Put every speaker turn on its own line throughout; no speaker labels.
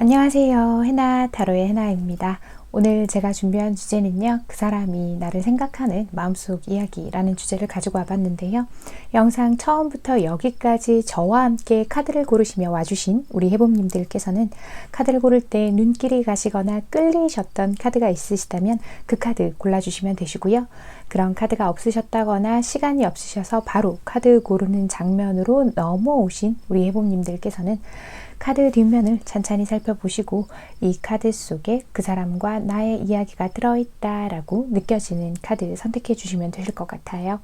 안녕하세요. 해나 타로의 해나입니다. 오늘 제가 준비한 주제는요. 그 사람이 나를 생각하는 마음속 이야기라는 주제를 가지고 와봤는데요. 영상 처음부터 여기까지 저와 함께 카드를 고르시며 와주신 우리 해봄님들께서는 카드를 고를 때 눈길이 가시거나 끌리셨던 카드가 있으시다면 그 카드 골라주시면 되시고요. 그런 카드가 없으셨다거나 시간이 없으셔서 바로 카드 고르는 장면으로 넘어오신 우리 해봄님들께서는 카드 뒷면을 찬찬히 살펴보시고 이 카드 속에 그 사람과 나의 이야기가 들어있다라고 느껴지는 카드 선택해 주시면 되실 것 같아요.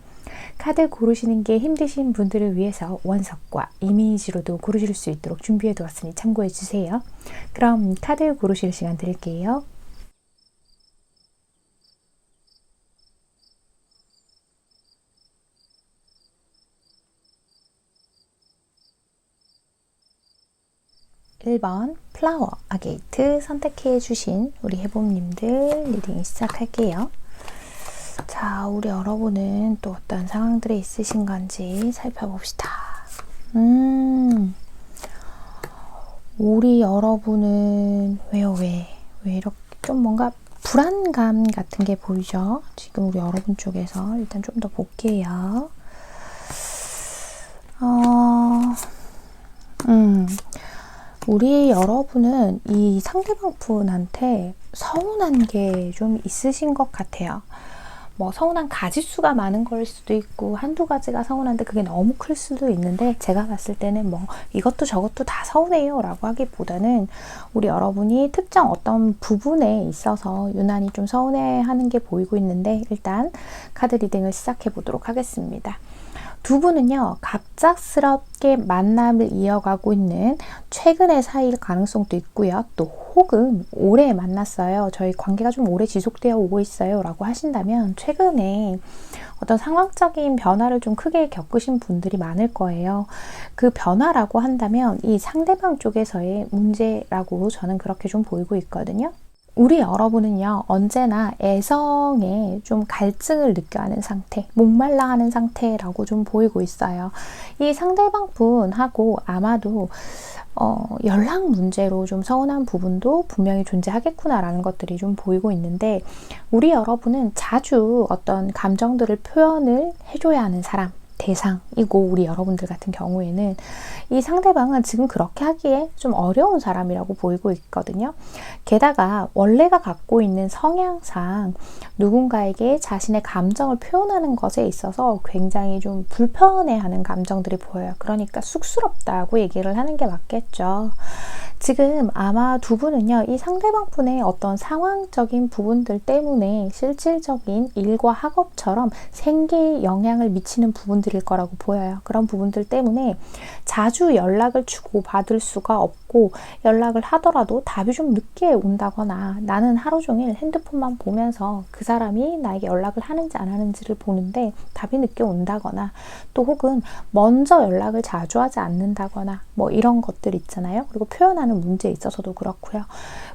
카드 고르시는 게 힘드신 분들을 위해서 원석과 이미지로도 고르실 수 있도록 준비해 두었으니 참고해 주세요. 그럼 카드 고르실 시간 드릴게요. (1번) 플라워 아게이트 선택해 주신 우리 해봄님들 리딩 시작할게요. 자, 우리 여러분은 또 어떤 상황들이 있으신 건지 살펴봅시다. 우리 여러분은 왜 이렇게 좀 뭔가 불안감 같은 게 보이죠? 지금 우리 여러분 쪽에서 일단 좀 더 볼게요. 우리 여러분은 이 상대방 분한테 서운한 게 좀 있으신 것 같아요. 뭐 서운한 가지수가 많은 걸 수도 있고 한두 가지가 서운한데 그게 너무 클 수도 있는데 제가 봤을 때는 뭐 이것도 저것도 다 서운해요 라고 하기보다는 우리 여러분이 특정 어떤 부분에 있어서 유난히 좀 서운해 하는 게 보이고 있는데 일단 카드 리딩을 시작해 보도록 하겠습니다. 두 분은요, 갑작스럽게 만남을 이어가고 있는 최근의 사이일 가능성도 있고요. 또 혹은 오래 만났어요. 저희 관계가 좀 오래 지속되어 오고 있어요. 라고 하신다면 최근에 어떤 상황적인 변화를 좀 크게 겪으신 분들이 많을 거예요. 그 변화라고 한다면 이 상대방 쪽에서의 문제라고 저는 그렇게 좀 보이고 있거든요. 우리 여러분은요, 언제나 애성에 좀 갈증을 느껴하는 상태, 목말라 하는 상태라고 좀 보이고 있어요. 이 상대방 분하고 아마도 연락 문제로 좀 서운한 부분도 분명히 존재하겠구나라는 것들이 좀 보이고 있는데, 우리 여러분은 자주 어떤 감정들을 표현을 해줘야 하는 사람, 대상이고, 우리 여러분들 같은 경우에는 이 상대방은 지금 그렇게 하기에 좀 어려운 사람이라고 보이고 있거든요. 게다가 원래가 갖고 있는 성향상 누군가에게 자신의 감정을 표현하는 것에 있어서 굉장히 좀 불편해하는 감정들이 보여요. 그러니까 쑥스럽다고 얘기를 하는 게 맞겠죠. 지금 아마 두 분은요, 이 상대방 분의 어떤 상황적인 부분들 때문에 실질적인 일과 학업처럼 생계에 영향을 미치는 부분들일 거라고 보여요. 그런 부분들 때문에 자주 연락을 주고받을 수가 없고, 연락을 하더라도 답이 좀 늦게 온다거나, 나는 하루 종일 핸드폰만 보면서 그 사람이 나에게 연락을 하는지 안 하는지를 보는데 답이 늦게 온다거나, 또 혹은 먼저 연락을 자주 하지 않는다거나, 뭐 이런 것들 있잖아요. 그리고 표현하는 문제에 있어서도 그렇고요.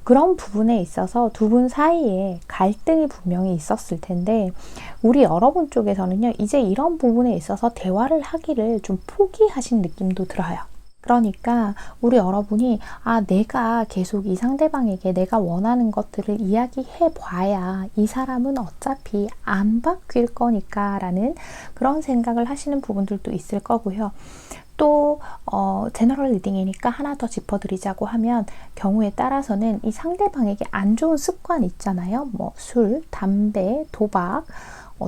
그런 부분에 있어서 두 분 사이에 갈등이 분명히 있었을 텐데, 우리 여러분 쪽에서는요, 이제 이런 부분에 있어서 대화를 하기를 좀 포기하신 느낌도 들어요. 그러니까 우리 여러분이 내가 계속 이 상대방에게 내가 원하는 것들을 이야기해 봐야 이 사람은 어차피 안 바뀔 거니까 라는 그런 생각을 하시는 부분들도 있을 거고요. 또 제너럴 리딩이니까 하나 더 짚어드리자고 하면, 경우에 따라서는 이 상대방에게 안 좋은 습관 있잖아요. 뭐 술, 담배, 도박,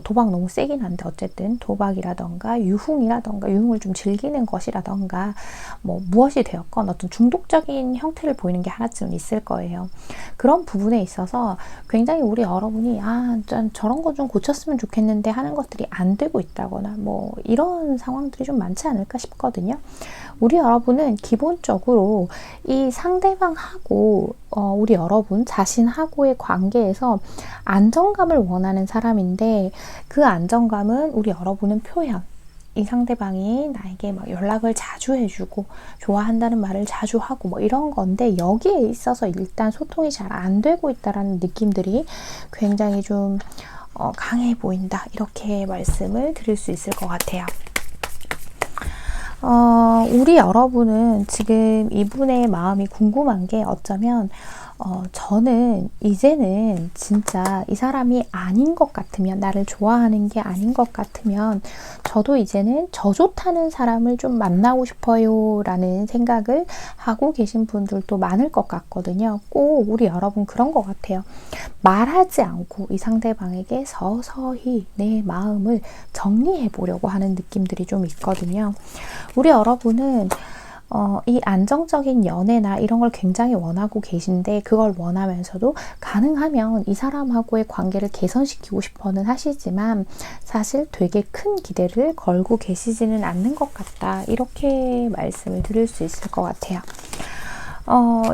도박 너무 세긴 한데 어쨌든 도박이라던가 유흥이라던가 유흥을 좀 즐기는 것이라던가 뭐 무엇이 되었건 어떤 중독적인 형태를 보이는 게 하나쯤은 있을 거예요. 그런 부분에 있어서 굉장히 우리 여러분이 저런 거 좀 고쳤으면 좋겠는데 하는 것들이 안 되고 있다거나 뭐 이런 상황들이 좀 많지 않을까 싶거든요. 우리 여러분은 기본적으로 이 상대방하고 우리 여러분 자신하고의 관계에서 안정감을 원하는 사람인데, 그 안정감은 우리 여러분은 표현, 이 상대방이 나에게 막 연락을 자주 해주고 좋아한다는 말을 자주 하고 뭐 이런 건데, 여기에 있어서 일단 소통이 잘 안 되고 있다라는 느낌들이 굉장히 좀 강해 보인다, 이렇게 말씀을 드릴 수 있을 것 같아요. 우리 여러분은 지금 이분의 마음이 궁금한 게 어쩌면 저는 이제는 진짜 이 사람이 아닌 것 같으면, 나를 좋아하는 게 아닌 것 같으면 저도 이제는 저 좋다는 사람을 좀 만나고 싶어요 라는 생각을 하고 계신 분들도 많을 것 같거든요. 꼭 우리 여러분 그런 것 같아요. 말하지 않고 이 상대방에게 서서히 내 마음을 정리해 보려고 하는 느낌들이 좀 있거든요. 우리 여러분은 이 안정적인 연애나 이런 걸 굉장히 원하고 계신데, 그걸 원하면서도 가능하면 이 사람하고의 관계를 개선시키고 싶어는 하시지만 사실 되게 큰 기대를 걸고 계시지는 않는 것 같다, 이렇게 말씀을 드릴 수 있을 것 같아요.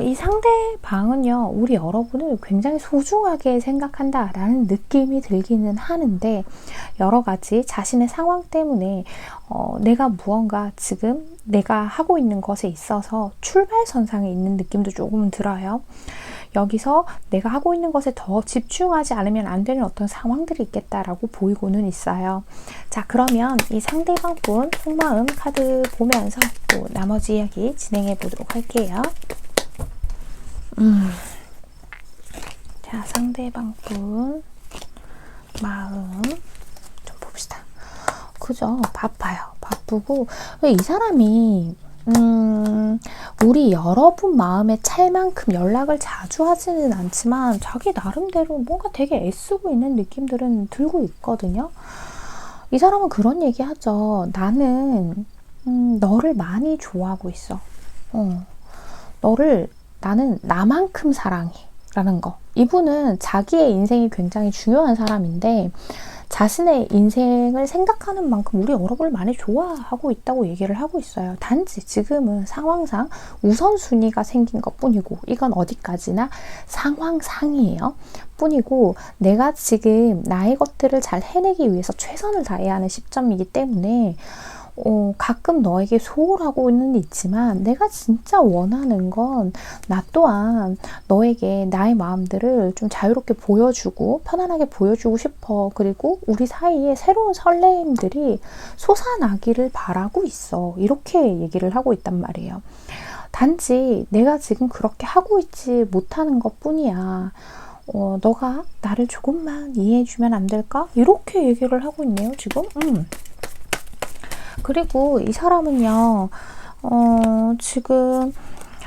이 상대방은요, 우리 여러분을 굉장히 소중하게 생각한다라는 느낌이 들기는 하는데, 여러 가지 자신의 상황 때문에 내가 무언가 지금 내가 하고 있는 것에 있어서 출발선상에 있는 느낌도 조금은 들어요. 여기서 내가 하고 있는 것에 더 집중하지 않으면 안 되는 어떤 상황들이 있겠다라고 보이고는 있어요. 자, 그러면 이 상대방 분 속마음 카드 보면서 또 나머지 이야기 진행해 보도록 할게요. 자, 상대방 분 마음 좀 봅시다. 그죠? 바빠요. 바쁘고, 이 사람이 우리 여러분 마음에 찰 만큼 연락을 자주 하지는 않지만 자기 나름대로 뭔가 되게 애쓰고 있는 느낌들은 들고 있거든요. 이 사람은 그런 얘기 하죠. 나는 너를 많이 좋아하고 있어. 너를 나는 나만큼 사랑해 라는 거. 이분은 자기의 인생이 굉장히 중요한 사람인데 자신의 인생을 생각하는 만큼 우리 여러분을 많이 좋아하고 있다고 얘기를 하고 있어요. 단지 지금은 상황상 우선순위가 생긴 것 뿐이고, 이건 어디까지나 상황상이에요. 뿐이고, 내가 지금 나의 것들을 잘 해내기 위해서 최선을 다해야 하는 시점이기 때문에 가끔 너에게 소홀하고는 있지만 내가 진짜 원하는 건 나 또한 너에게 나의 마음들을 좀 자유롭게 보여주고 편안하게 보여주고 싶어. 그리고 우리 사이에 새로운 설레임들이 솟아나기를 바라고 있어. 이렇게 얘기를 하고 있단 말이에요. 단지 내가 지금 그렇게 하고 있지 못하는 것 뿐이야. 너가 나를 조금만 이해해주면 안 될까? 이렇게 얘기를 하고 있네요, 지금. 그리고 이 사람은요, 지금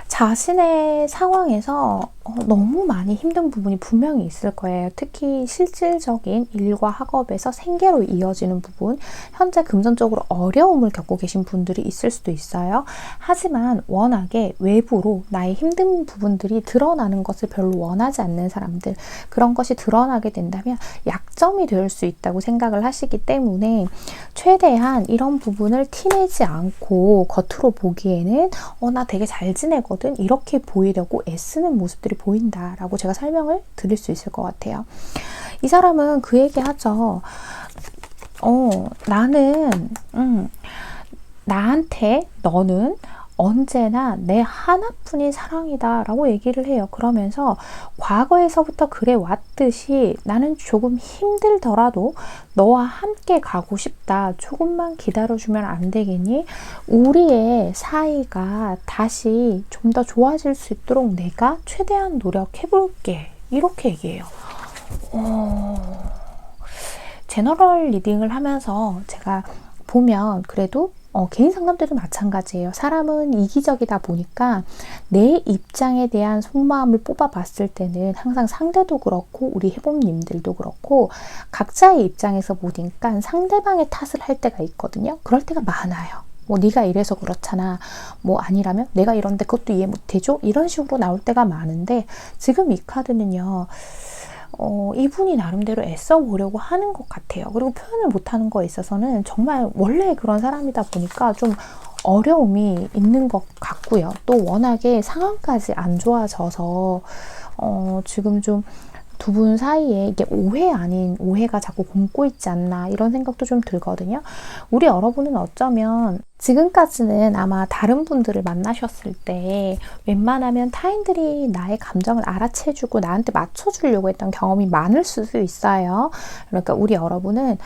자신의 상황에서 너무 많이 힘든 부분이 분명히 있을 거예요. 특히 실질적인 일과 학업에서 생계로 이어지는 부분, 현재 금전적으로 어려움을 겪고 계신 분들이 있을 수도 있어요. 하지만 워낙에 외부로 나의 힘든 부분들이 드러나는 것을 별로 원하지 않는 사람들, 그런 것이 드러나게 된다면 약점이 될 수 있다고 생각을 하시기 때문에 최대한 이런 부분을 티내지 않고 겉으로 보기에는 나 되게 잘 지내거든, 이렇게 보이려고 애쓰는 모습들이 보인다라고 제가 설명을 드릴 수 있을 것 같아요. 이 사람은 그 얘기 하죠. 나한테 너는 언제나 내 하나뿐인 사랑이다 라고 얘기를 해요. 그러면서 과거에서부터 그래 왔듯이 나는 조금 힘들더라도 너와 함께 가고 싶다. 조금만 기다려주면 안 되겠니? 우리의 사이가 다시 좀 더 좋아질 수 있도록 내가 최대한 노력해볼게. 이렇게 얘기해요. 제너럴 리딩을 하면서 제가 보면 그래도 개인 상담 때도 마찬가지예요. 사람은 이기적이다 보니까 내 입장에 대한 속마음을 뽑아봤을 때는 항상 상대도 그렇고 우리 해봄님들도 그렇고 각자의 입장에서 보니까 상대방의 탓을 할 때가 있거든요. 그럴 때가 많아요. 네가 이래서 그렇잖아. 아니라면 내가 이런데 그것도 이해 못해줘? 이런 식으로 나올 때가 많은데, 지금 이 카드는요, 이분이 나름대로 애써 보려고 하는 것 같아요. 그리고 표현을 못하는 거에 있어서는 정말 원래 그런 사람이다 보니까 좀 어려움이 있는 것 같고요. 또 워낙에 상황까지 안 좋아져서 지금 좀 두 분 사이에 이게 오해 아닌 오해가 자꾸 곪고 있지 않나, 이런 생각도 좀 들거든요. 우리 여러분은 어쩌면 지금까지는 아마 다른 분들을 만나셨을 때 웬만하면 타인들이 나의 감정을 알아채주고 나한테 맞춰주려고 했던 경험이 많을 수도 있어요. 그러니까 우리 여러분은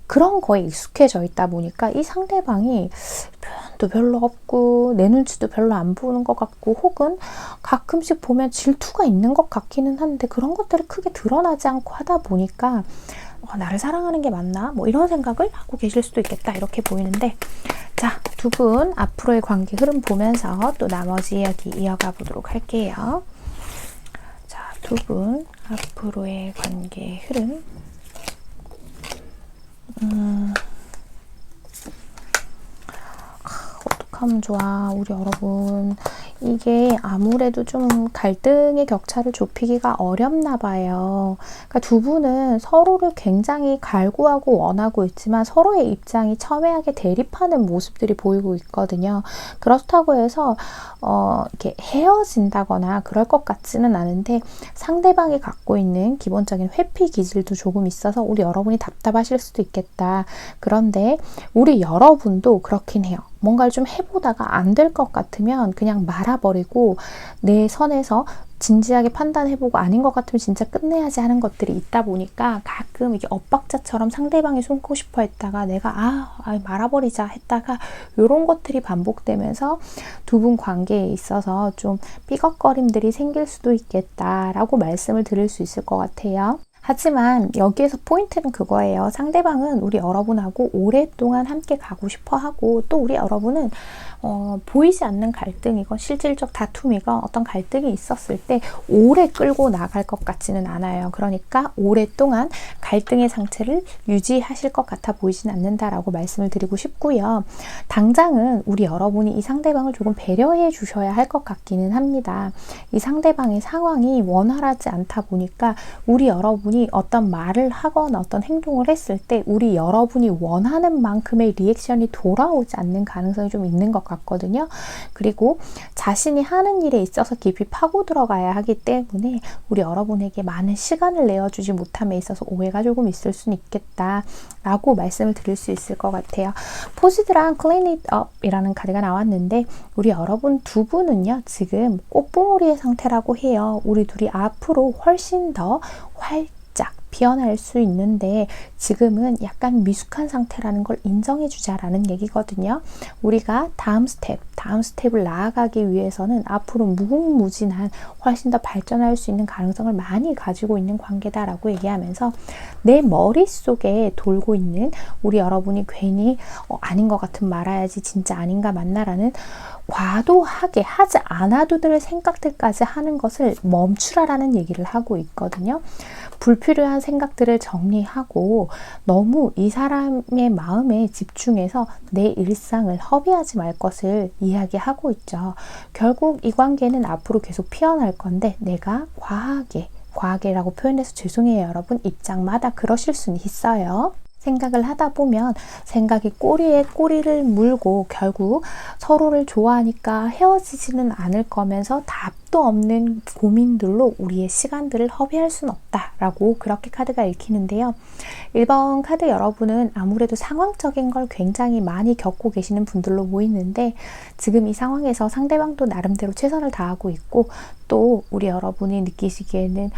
그런 거에 익숙해져 있다 보니까 이 상대방이 표현도 별로 없고 내 눈치도 별로 안 보는 것 같고 혹은 가끔씩 보면 질투가 있는 것 같기는 한데 그런 것들이 크게 드러나지 않고 하다 보니까 나를 사랑하는 게 맞나? 뭐 이런 생각을 하고 계실 수도 있겠다 이렇게 보이는데, 자, 두 분 앞으로의 관계 흐름 보면서 또 나머지 이야기 이어가 보도록 할게요. 자, 두 분 앞으로의 관계 흐름. 어떡하면 좋아, 우리 여러분. 이게 아무래도 좀 갈등의 격차를 좁히기가 어렵나 봐요. 그러니까 두 분은 서로를 굉장히 갈구하고 원하고 있지만 서로의 입장이 첨예하게 대립하는 모습들이 보이고 있거든요. 그렇다고 해서 이렇게 헤어진다거나 그럴 것 같지는 않은데 상대방이 갖고 있는 기본적인 회피 기질도 조금 있어서 우리 여러분이 답답하실 수도 있겠다. 그런데 우리 여러분도 그렇긴 해요. 뭔가를 좀 해보다가 안 될 것 같으면 그냥 말아버리고 내 선에서 진지하게 판단해보고 아닌 것 같으면 진짜 끝내야지 하는 것들이 있다 보니까 가끔 이게 엇박자처럼 상대방이 숨고 싶어 했다가 내가 말아버리자 했다가 이런 것들이 반복되면서 두 분 관계에 있어서 좀 삐걱거림들이 생길 수도 있겠다라고 말씀을 드릴 수 있을 것 같아요. 하지만 여기에서 포인트는 그거예요. 상대방은 우리 여러분하고 오랫동안 함께 가고 싶어 하고 또 우리 여러분은 보이지 않는 갈등이건 실질적 다툼이건 어떤 갈등이 있었을 때 오래 끌고 나갈 것 같지는 않아요. 그러니까 오랫동안 갈등의 상태를 유지하실 것 같아 보이진 않는다라고 말씀을 드리고 싶고요. 당장은 우리 여러분이 이 상대방을 조금 배려해 주셔야 할 것 같기는 합니다. 이 상대방의 상황이 원활하지 않다 보니까 우리 여러분이 어떤 말을 하거나 어떤 행동을 했을 때 우리 여러분이 원하는 만큼의 리액션이 돌아오지 않는 가능성이 좀 있는 것 같거든요. 그리고 자신이 하는 일에 있어서 깊이 파고 들어가야 하기 때문에 우리 여러분에게 많은 시간을 내어주지 못함에 있어서 오해가 조금 있을 수는 있겠다 라고 말씀을 드릴 수 있을 것 같아요. 포지드랑 Clean It Up 이라는 카드가 나왔는데 우리 여러분 두 분은요 지금 꽃봉오리의 상태라고 해요. 우리 둘이 앞으로 훨씬 더 활짝 피어날 수 있는데 지금은 약간 미숙한 상태라는 걸 인정해 주자라는 얘기거든요. 우리가 다음 스텝을 나아가기 위해서는 앞으로 무궁무진한 훨씬 더 발전할 수 있는 가능성을 많이 가지고 있는 관계다라고 얘기하면서 내 머릿속에 돌고 있는 우리 여러분이 괜히 아닌 것 같으면 말아야지 진짜 아닌가 맞나라는 과도하게 하지 않아도 될 생각들까지 하는 것을 멈추라라는 얘기를 하고 있거든요. 불필요한 생각들을 정리하고 너무 이 사람의 마음에 집중해서 내 일상을 허비하지 말 것을 이야기하고 있죠. 결국 이 관계는 앞으로 계속 피어날 건데 내가 과하게라고 표현해서 죄송해요 여러분. 입장마다 그러실 수는 있어요. 생각을 하다 보면 생각이 꼬리에 꼬리를 물고 결국 서로를 좋아하니까 헤어지지는 않을 거면서 답도 없는 고민들로 우리의 시간들을 허비할 수는 없다라고 그렇게 카드가 읽히는데요. 1번 카드 여러분은 아무래도 상황적인 걸 굉장히 많이 겪고 계시는 분들로 보이는데 지금 이 상황에서 상대방도 나름대로 최선을 다하고 있고 또 우리 여러분이 느끼시기에는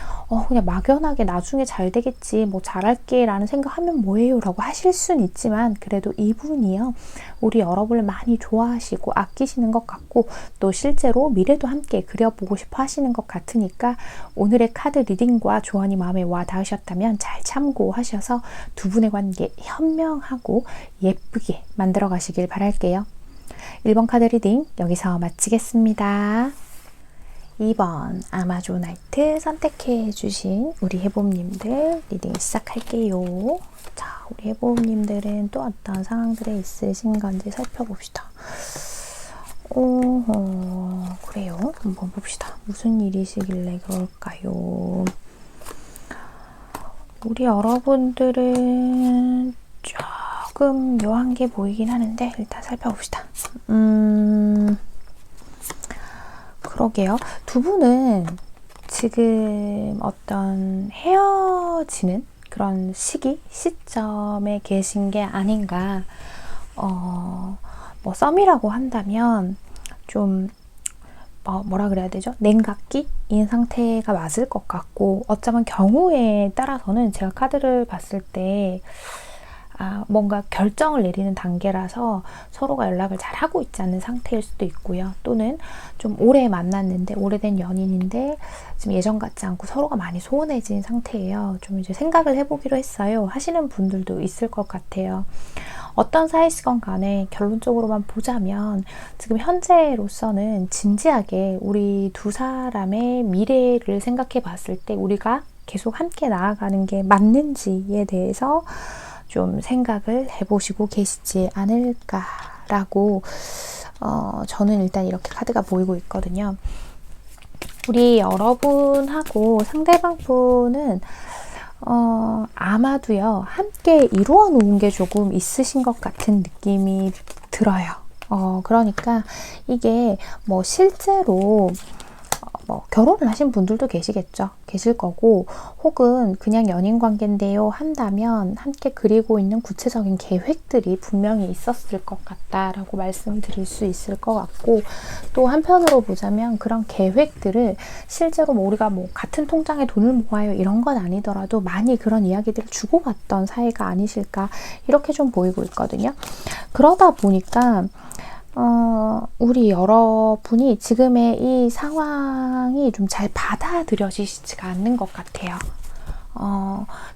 그냥 막연하게 나중에 잘 되겠지 뭐 잘할게 라는 생각하면 뭐해요 라고 하실 수는 있지만 그래도 이분이요 우리 여러분을 많이 좋아하시고 아끼시는 것 같고 또 실제로 미래도 함께 그려보고 싶어 하시는 것 같으니까 오늘의 카드 리딩과 조언이 마음에 와 닿으셨다면 잘 참고하셔서 두 분의 관계 현명하고 예쁘게 만들어 가시길 바랄게요. 1번 카드 리딩 여기서 마치겠습니다. 2번 아마존나이트 선택해 주신 우리 해봄님들 리딩 시작할게요. 자, 우리 해봄님들은 또 어떤 상황들에 있으신 건지 살펴봅시다. 그래요. 한번 봅시다. 무슨 일이시길래 그럴까요? 우리 여러분들은 조금 묘한 게 보이긴 하는데 일단 살펴봅시다. 그러게요. 두 분은 지금 어떤 헤어지는 그런 시점에 계신 게 아닌가. 뭐 썸이라고 한다면 좀 뭐라 그래야 되죠? 냉각기인 상태가 맞을 것 같고, 어쩌면 경우에 따라서는 제가 카드를 봤을 때 뭔가 결정을 내리는 단계라서 서로가 연락을 잘 하고 있지 않는 상태일 수도 있고요. 또는 좀 오래 만났는데, 오래된 연인인데 지금 예전 같지 않고 서로가 많이 소원해진 상태예요. 좀 이제 생각을 해보기로 했어요 하시는 분들도 있을 것 같아요. 어떤 사이시건 간에 결론적으로만 보자면 지금 현재로서는 진지하게 우리 두 사람의 미래를 생각해 봤을 때 우리가 계속 함께 나아가는 게 맞는지에 대해서 좀 생각을 해보시고 계시지 않을까라고 저는 일단 이렇게 카드가 보이고 있거든요. 우리 여러분하고 상대방 분은 아마도요, 함께 이루어 놓은 게 조금 있으신 것 같은 느낌이 들어요. 그러니까 이게 뭐 실제로 결혼을 하신 분들도 계실 거고, 혹은 그냥 연인 관계인데요 한다면 함께 그리고 있는 구체적인 계획들이 분명히 있었을 것 같다라고 말씀드릴 수 있을 것 같고, 또 한편으로 보자면 그런 계획들을 실제로 우리가 같은 통장에 돈을 모아요 이런 건 아니더라도 많이 그런 이야기들을 주고받던 사이가 아니실까, 이렇게 좀 보이고 있거든요. 그러다 보니까 우리 여러분이 지금의 이 상황이 좀 잘 받아들여지지가 않는 것 같아요.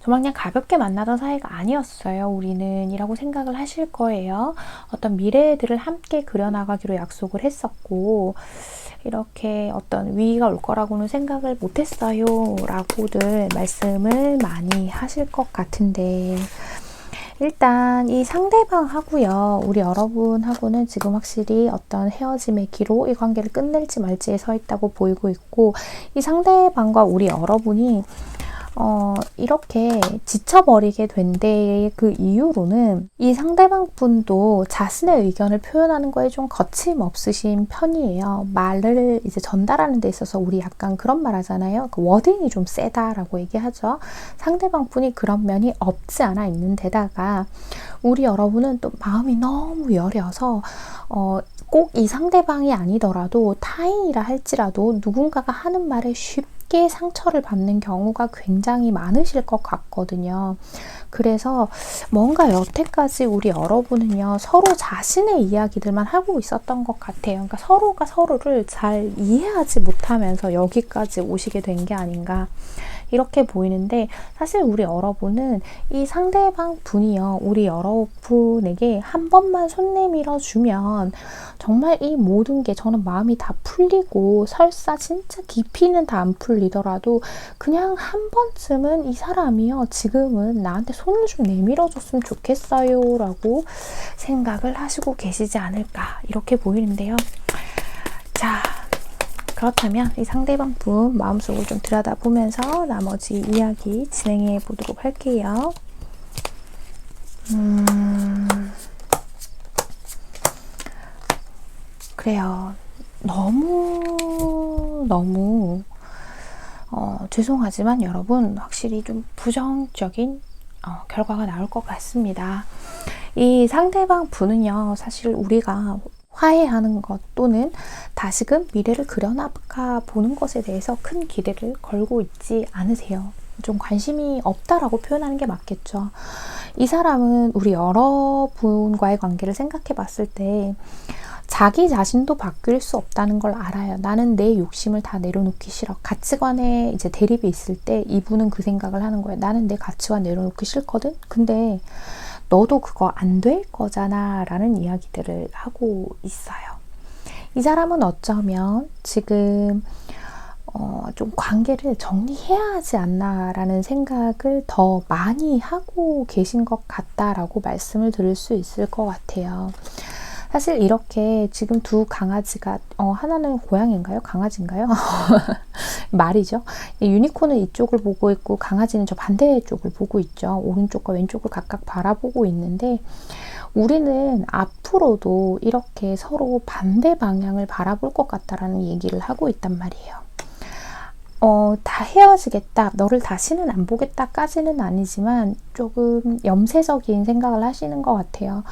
정말 그냥 가볍게 만나던 사이가 아니었어요, 우리는 이라고 생각을 하실 거예요. 어떤 미래들을 함께 그려나가기로 약속을 했었고, 이렇게 어떤 위기가 올 거라고는 생각을 못했어요 라고들 말씀을 많이 하실 것 같은데, 일단 이 상대방하고요, 우리 여러분하고는 지금 확실히 어떤 헤어짐의 기로, 이 관계를 끝낼지 말지에 서 있다고 보이고 있고, 이 상대방과 우리 여러분이 이렇게 지쳐버리게 된 데의 그 이유로는 이 상대방 분도 자신의 의견을 표현하는 거에 좀 거침없으신 편이에요. 말을 이제 전달하는 데 있어서 우리 약간 그런 말 하잖아요. 그 워딩이 좀 세다라고 얘기하죠. 상대방 분이 그런 면이 없지 않아 있는 데다가 우리 여러분은 또 마음이 너무 여려서 꼭 이 상대방이 아니더라도 타인이라 할지라도 누군가가 하는 말에 쉽게 상처를 받는 경우가 굉장히 많으실 것 같거든요. 그래서 뭔가 여태까지 우리 여러분은요, 서로 자신의 이야기들만 하고 있었던 것 같아요. 그러니까 서로가 서로를 잘 이해하지 못하면서 여기까지 오시게 된 게 아닌가, 이렇게 보이는데, 사실 우리 여러분은 이 상대방 분이요, 우리 여러분에게 한 번만 손 내밀어 주면 정말 이 모든 게, 저는 마음이 다 풀리고, 설사 진짜 깊이는 다 안 풀리더라도 그냥 한 번쯤은 이 사람이요, 지금은 나한테 손을 좀 내밀어 줬으면 좋겠어요 라고 생각을 하시고 계시지 않을까, 이렇게 보이는데요. 자, 그렇다면 이 상대방 분 마음속을 좀 들여다보면서 나머지 이야기 진행해 보도록 할게요. 그래요. 너무 죄송하지만 여러분, 확실히 좀 부정적인 결과가 나올 것 같습니다. 이 상대방 분은요, 사실 우리가 화해하는 것 또는 다시금 미래를 그려나가 보는 것에 대해서 큰 기대를 걸고 있지 않으세요. 좀 관심이 없다라고 표현하는 게 맞겠죠. 이 사람은 우리 여러분과의 관계를 생각해 봤을 때 자기 자신도 바뀔 수 없다는 걸 알아요. 나는 내 욕심을 다 내려놓기 싫어. 가치관에 이제 대립이 있을 때 이분은 그 생각을 하는 거예요. 나는 내 가치관 내려놓기 싫거든? 근데 너도 그거 안 될 거잖아 라는 이야기들을 하고 있어요. 이 사람은 어쩌면 지금 좀 관계를 정리해야 하지 않나 라는 생각을 더 많이 하고 계신 것 같다라고 말씀을 드릴 수 있을 것 같아요. 사실 이렇게 지금 두 강아지가 하나는 고양이인가요? 강아지인가요? 말이죠. 유니콘은 이쪽을 보고 있고 강아지는 저 반대쪽을 보고 있죠. 오른쪽과 왼쪽을 각각 바라보고 있는데, 우리는 앞으로도 이렇게 서로 반대 방향을 바라볼 것 같다라는 얘기를 하고 있단 말이에요. 다 헤어지겠다, 너를 다시는 안 보겠다까지는 아니지만 조금 염세적인 생각을 하시는 것 같아요.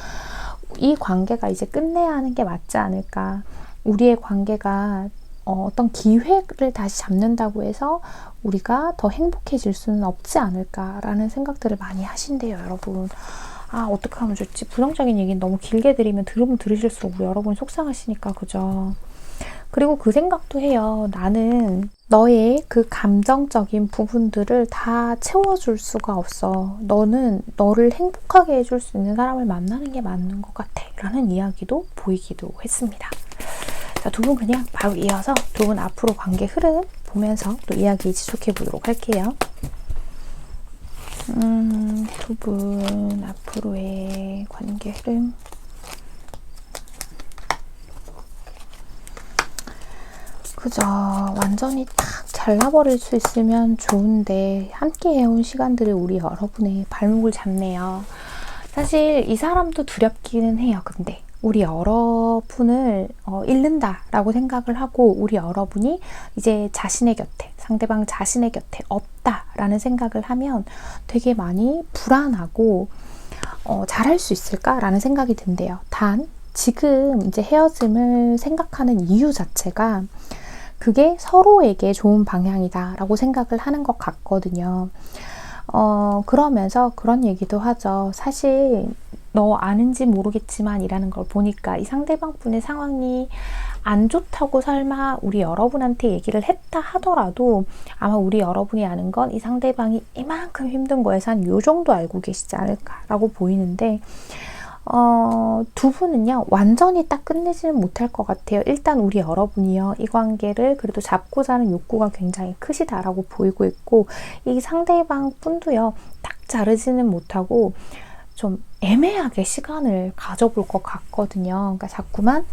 이 관계가 이제 끝내야 하는 게 맞지 않을까. 우리의 관계가 어떤 기회를 다시 잡는다고 해서 우리가 더 행복해질 수는 없지 않을까라는 생각들을 많이 하신대요, 여러분. 아, 어떻게 하면 좋지? 부정적인 얘기는 너무 길게 드리면 들으면 들으실수록 우리 여러분이 속상하시니까, 그죠? 그리고 그 생각도 해요. 나는 너의 그 감정적인 부분들을 다 채워줄 수가 없어. 너는 너를 행복하게 해줄 수 있는 사람을 만나는 게 맞는 것 같아. 라는 이야기도 보이기도 했습니다. 자, 두 분 그냥 바로 이어서 두 분 앞으로 관계 흐름 보면서 또 이야기 지속해 보도록 할게요. 두 분 앞으로의 관계 흐름. 그죠. 완전히 탁 잘라버릴 수 있으면 좋은데 함께 해온 시간들을 우리 여러분의 발목을 잡네요. 사실 이 사람도 두렵기는 해요. 근데 우리 여러분을 잃는다라고 생각을 하고 우리 여러분이 이제 자신의 곁에, 상대방 자신의 곁에 없다라는 생각을 하면 되게 많이 불안하고 잘할 수 있을까라는 생각이 든대요. 단 지금 이제 헤어짐을 생각하는 이유 자체가 그게 서로에게 좋은 방향이다 라고 생각을 하는 것 같거든요. 그러면서 그런 얘기도 하죠. 사실 너 아는지 모르겠지만 이라는 걸 보니까 이 상대방 분의 상황이 안 좋다고 설마 우리 여러분한테 얘기를 했다 하더라도 아마 우리 여러분이 아는 건 이 상대방이 이만큼 힘든 거에서 한 요 정도 알고 계시지 않을까라고 보이는데 두 분은요 완전히 딱 끝내지는 못할 것 같아요. 일단 우리 여러분이요 이 관계를 그래도 잡고자 하는 욕구가 굉장히 크시다라고 보이고 있고 이 상대방 분도요 딱 자르지는 못하고 좀 애매하게 시간을 가져볼 것 같거든요. 그러니까 자꾸만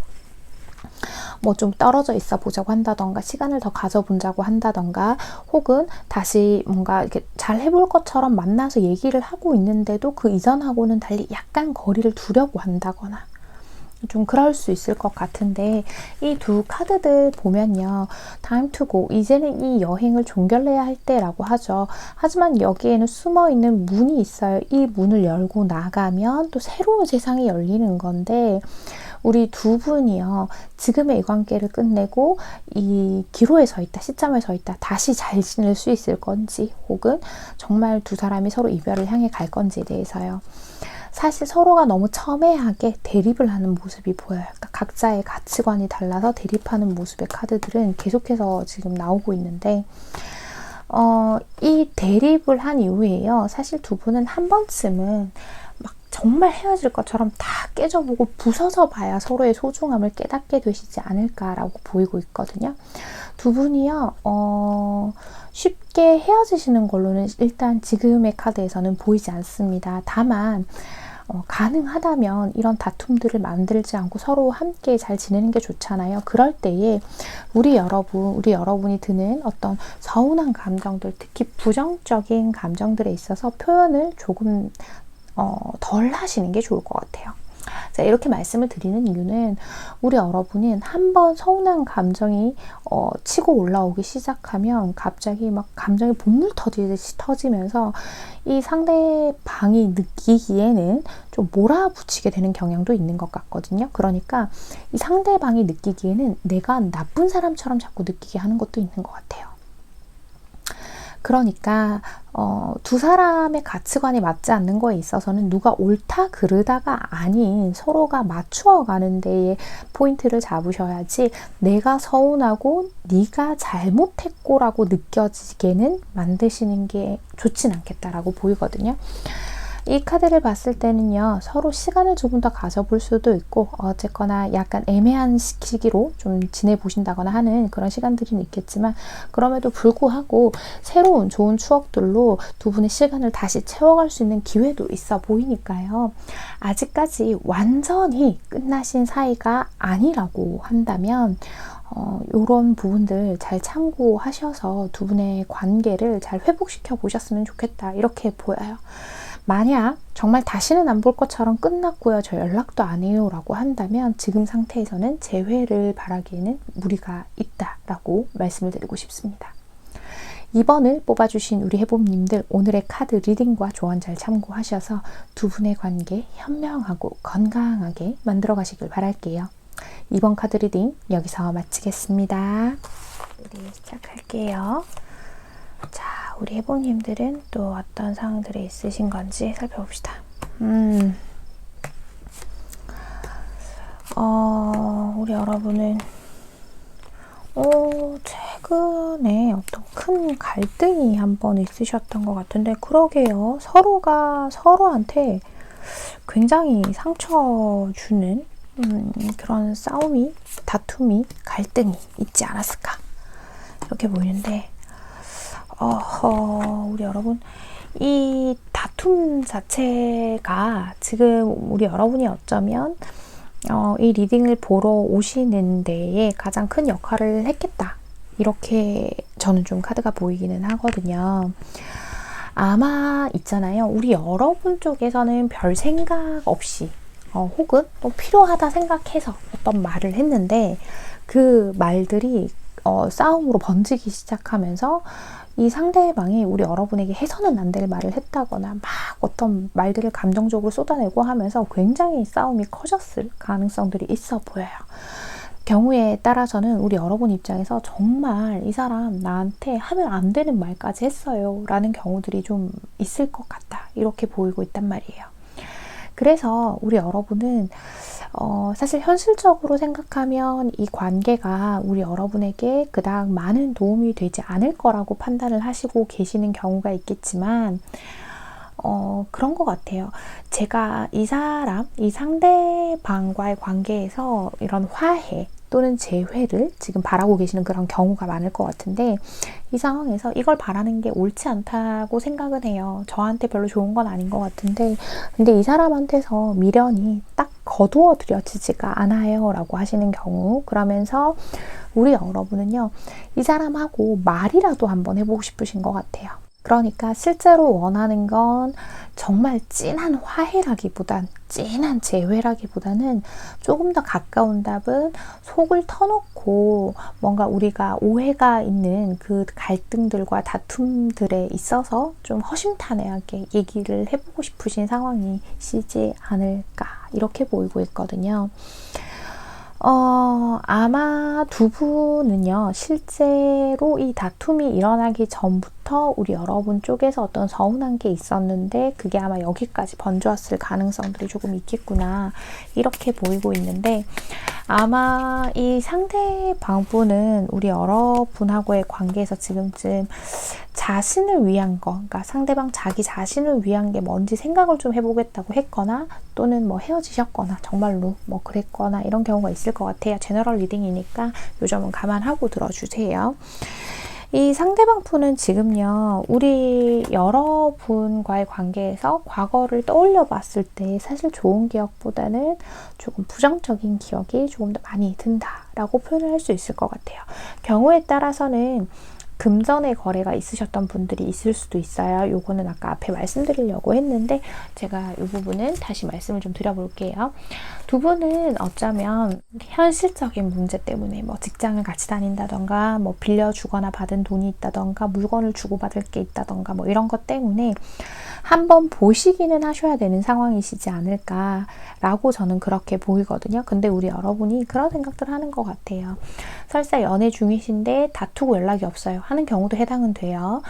뭐 좀 떨어져 있어 보자고 한다던가 시간을 더 가져보자고 한다던가 혹은 다시 뭔가 이렇게 잘 해볼 것처럼 만나서 얘기를 하고 있는데도 그 이전하고는 달리 약간 거리를 두려고 한다거나 좀 그럴 수 있을 것 같은데 이 두 카드들 보면요. time to go. 이제는 이 여행을 종결해야 할 때라고 하죠. 하지만 여기에는 숨어있는 문이 있어요. 이 문을 열고 나가면 또 새로운 세상이 열리는 건데 우리 두 분이요. 지금의 이 관계를 끝내고 이 기로에 서 있다, 시점에 서 있다, 다시 잘 지낼 수 있을 건지 혹은 정말 두 사람이 서로 이별을 향해 갈 건지에 대해서요. 사실 서로가 너무 첨예하게 대립을 하는 모습이 보여요. 그러니까 각자의 가치관이 달라서 대립하는 모습의 카드들은 계속해서 지금 나오고 있는데 이 대립을 한 이후에요. 사실 두 분은 한 번쯤은 막 정말 헤어질 것처럼 다 깨져보고 부서져 봐야 서로의 소중함을 깨닫게 되시지 않을까라고 보이고 있거든요. 두 분이요. 쉽게 헤어지시는 걸로는 일단 지금의 카드에서는 보이지 않습니다. 다만 가능하다면 이런 다툼들을 만들지 않고 서로 함께 잘 지내는 게 좋잖아요. 그럴 때에 우리 여러분이 드는 어떤 서운한 감정들, 특히 부정적인 감정들에 있어서 표현을 조금 덜 하시는 게 좋을 것 같아요. 자, 이렇게 말씀을 드리는 이유는 우리 여러분은 한번 서운한 감정이 치고 올라오기 시작하면 갑자기 막 감정이 본물 터지듯이 터지면서 이 상대방이 느끼기에는 좀 몰아붙이게 되는 경향도 있는 것 같거든요. 그러니까 이 상대방이 느끼기에는 내가 나쁜 사람처럼 자꾸 느끼게 하는 것도 있는 것 같아요. 그러니까 두 사람의 가치관이 맞지 않는 거에 있어서는 누가 옳다 그르다가 아닌 서로가 맞추어 가는 데에 포인트를 잡으셔야지 내가 서운하고 네가 잘못했고라고 느껴지게는 만드시는 게 좋진 않겠다라고 보이거든요. 이 카드를 봤을 때는요. 서로 시간을 조금 더 가져볼 수도 있고 어쨌거나 약간 애매한 시기로 좀 지내보신다거나 하는 그런 시간들은 있겠지만 그럼에도 불구하고 새로운 좋은 추억들로 두 분의 시간을 다시 채워갈 수 있는 기회도 있어 보이니까요. 아직까지 완전히 끝나신 사이가 아니라고 한다면 이런 부분들 잘 참고하셔서 두 분의 관계를 잘 회복시켜 보셨으면 좋겠다 이렇게 보여요. 만약 정말 다시는 안 볼 것처럼 끝났고요. 저 연락도 안 해요 라고 한다면 지금 상태에서는 재회를 바라기에는 무리가 있다라고 말씀을 드리고 싶습니다. 2번을 뽑아주신 우리 해봄님들, 오늘의 카드 리딩과 조언 잘 참고하셔서 두 분의 관계 현명하고 건강하게 만들어 가시길 바랄게요. 2번 카드 리딩 여기서 마치겠습니다. 우리 시작할게요. 자, 우리 해봄님들은 또 어떤 상황들이 있으신 건지 살펴봅시다. 우리 여러분은 최근에 어떤 큰 갈등이 한번 있으셨던 것 같은데, 그러게요. 서로가 서로한테 굉장히 상처 주는 그런 싸움이, 다툼이, 갈등이 있지 않았을까 이렇게 보이는데, 우리 여러분, 이 다툼 자체가 지금 우리 여러분이 어쩌면 이 리딩을 보러 오시는 데에 가장 큰 역할을 했겠다, 이렇게 저는 좀 카드가 보이기는 하거든요. 아마 있잖아요, 우리 여러분 쪽에서는 별 생각 없이 혹은 또 필요하다 생각해서 어떤 말을 했는데, 그 말들이 싸움으로 번지기 시작하면서 이 상대방이 우리 여러분에게 해서는 안 될 말을 했다거나 막 어떤 말들을 감정적으로 쏟아내고 하면서 굉장히 싸움이 커졌을 가능성들이 있어 보여요. 경우에 따라서는 우리 여러분 입장에서 정말 이 사람 나한테 하면 안 되는 말까지 했어요 라는 경우들이 좀 있을 것 같다, 이렇게 보이고 있단 말이에요. 그래서 우리 여러분은 사실 현실적으로 생각하면 이 관계가 우리 여러분에게 그닥 많은 도움이 되지 않을 거라고 판단을 하시고 계시는 경우가 있겠지만, 그런 것 같아요. 제가 이 사람, 이 상대방과의 관계에서 이런 화해 또는 재회를 지금 바라고 계시는 그런 경우가 많을 것 같은데, 이 상황에서 이걸 바라는 게 옳지 않다고 생각은 해요. 저한테 별로 좋은 건 아닌 것 같은데, 근데 이 사람한테서 미련이 딱 거두어들여지지가 않아요 라고 하시는 경우, 그러면서 우리 여러분은요, 이 사람하고 말이라도 한번 해보고 싶으신 것 같아요. 그러니까 실제로 원하는 건 정말 진한 화해라기보단, 진한 재회라기보다는 조금 더 가까운 답은 속을 터놓고 뭔가 우리가 오해가 있는 그 갈등들과 다툼들에 있어서 좀 허심탄회하게 얘기를 해보고 싶으신 상황이시지 않을까, 이렇게 보이고 있거든요. 아마 두 분은요, 실제로 이 다툼이 일어나기 전부터 우리 여러분 쪽에서 어떤 서운한 게 있었는데, 그게 아마 여기까지 번져왔을 가능성들이 조금 있겠구나, 이렇게 보이고 있는데, 아마 이 상대방분은 우리 여러분하고의 관계에서 지금쯤 자신을 위한 거, 그러니까 상대방 자기 자신을 위한 게 뭔지 생각을 좀 해보겠다고 했거나, 또는 뭐 헤어지셨거나 정말로 뭐 그랬거나, 이런 경우가 있을 것 같아요. 제너럴 리딩이니까 요 점은 감안하고 들어주세요. 이 상대방 분은 지금요, 우리 여러분과의 관계에서 과거를 떠올려 봤을 때 사실 좋은 기억보다는 조금 부정적인 기억이 조금 더 많이 든다라고 표현을 할 수 있을 것 같아요. 경우에 따라서는 금전의 거래가 있으셨던 분들이 있을 수도 있어요. 요거는 아까 앞에 말씀드리려고 했는데 제가 이 부분은 다시 말씀을 좀 드려볼게요. 두 분은 어쩌면 현실적인 문제 때문에 뭐 직장을 같이 다닌다던가, 뭐 빌려주거나 받은 돈이 있다던가, 물건을 주고받을 게 있다던가, 뭐 이런 것 때문에 한번 보시기는 하셔야 되는 상황이시지 않을까라고 저는 그렇게 보이거든요. 근데 우리 여러분이 그런 생각들 하는 것 같아요. 설사 연애 중이신데 다투고 연락이 없어요 하는 경우도 해당은 돼요.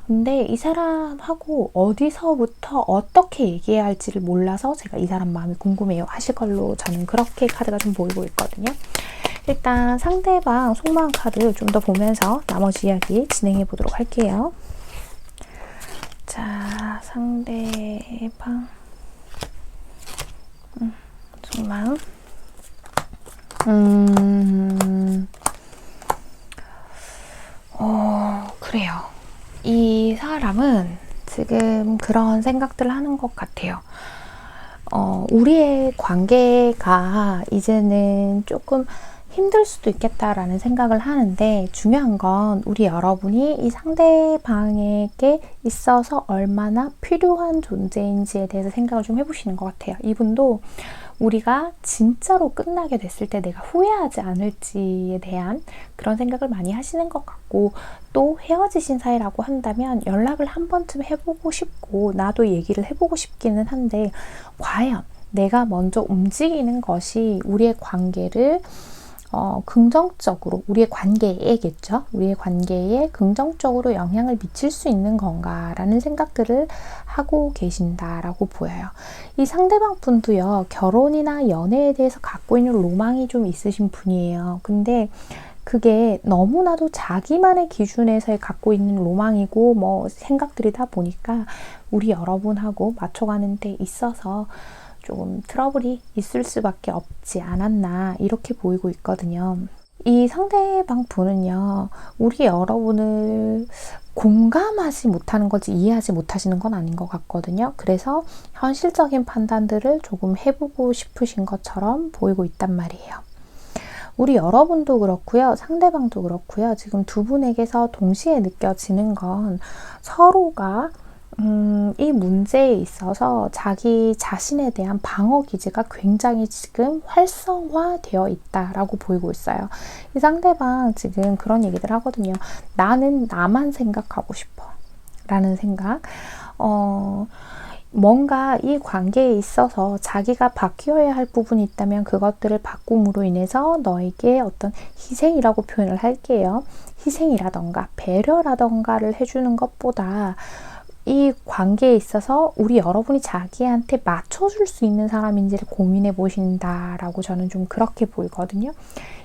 근데 이 사람하고 어디서부터 어떻게 얘기해야 할지를 몰라서 제가 이 사람 마음이 궁금해요 하실 걸로 저는 그렇게 카드가 좀 보이고 있거든요. 일단 상대방 속마음 카드 좀 더 보면서 나머지 이야기 진행해 보도록 할게요. 자, 상대방 속마음. 그래요. 이 사람은 지금 그런 생각들을 하는 것 같아요. 우리의 관계가 이제는 조금 힘들 수도 있겠다라는 생각을 하는데, 중요한 건 우리 여러분이 이 상대방에게 있어서 얼마나 필요한 존재인지에 대해서 생각을 좀 해보시는 것 같아요. 이분도 우리가 진짜로 끝나게 됐을 때 내가 후회하지 않을지에 대한 그런 생각을 많이 하시는 것 같고, 또 헤어지신 사이라고 한다면 연락을 한 번쯤 해보고 싶고 나도 얘기를 해보고 싶기는 한데, 과연 내가 먼저 움직이는 것이 우리의 관계를 긍정적으로, 우리의 관계에겠죠. 우리의 관계에 긍정적으로 영향을 미칠 수 있는 건가라는 생각들을 하고 계신다라고 보여요. 이 상대방 분도요, 결혼이나 연애에 대해서 갖고 있는 로망이 좀 있으신 분이에요. 근데 그게 너무나도 자기만의 기준에서 갖고 있는 로망이고 생각들이다 보니까 우리 여러분하고 맞춰가는 데 있어서 조금 트러블이 있을 수밖에 없지 않았나, 이렇게 보이고 있거든요. 이 상대방 분은요, 우리 여러분을 공감하지 못하는 거지 이해하지 못하시는 건 아닌 것 같거든요. 그래서 현실적인 판단들을 조금 해보고 싶으신 것처럼 보이고 있단 말이에요. 우리 여러분도 그렇고요, 상대방도 그렇고요, 지금 두 분에게서 동시에 느껴지는 건 서로가 이 문제에 있어서 자기 자신에 대한 방어 기제가 굉장히 지금 활성화되어 있다라고 보이고 있어요. 이 상대방 지금 그런 얘기들 하거든요. 나는 나만 생각하고 싶어 라는 생각. 뭔가 이 관계에 있어서 자기가 바뀌어야 할 부분이 있다면 그것들을 바꿈으로 인해서 너에게 어떤 희생이라고 표현을 할게요. 희생이라던가 배려라던가를 해주는 것보다 이 관계에 있어서 우리 여러분이 자기한테 맞춰줄 수 있는 사람인지를 고민해 보신다라고 저는 좀 그렇게 보이거든요.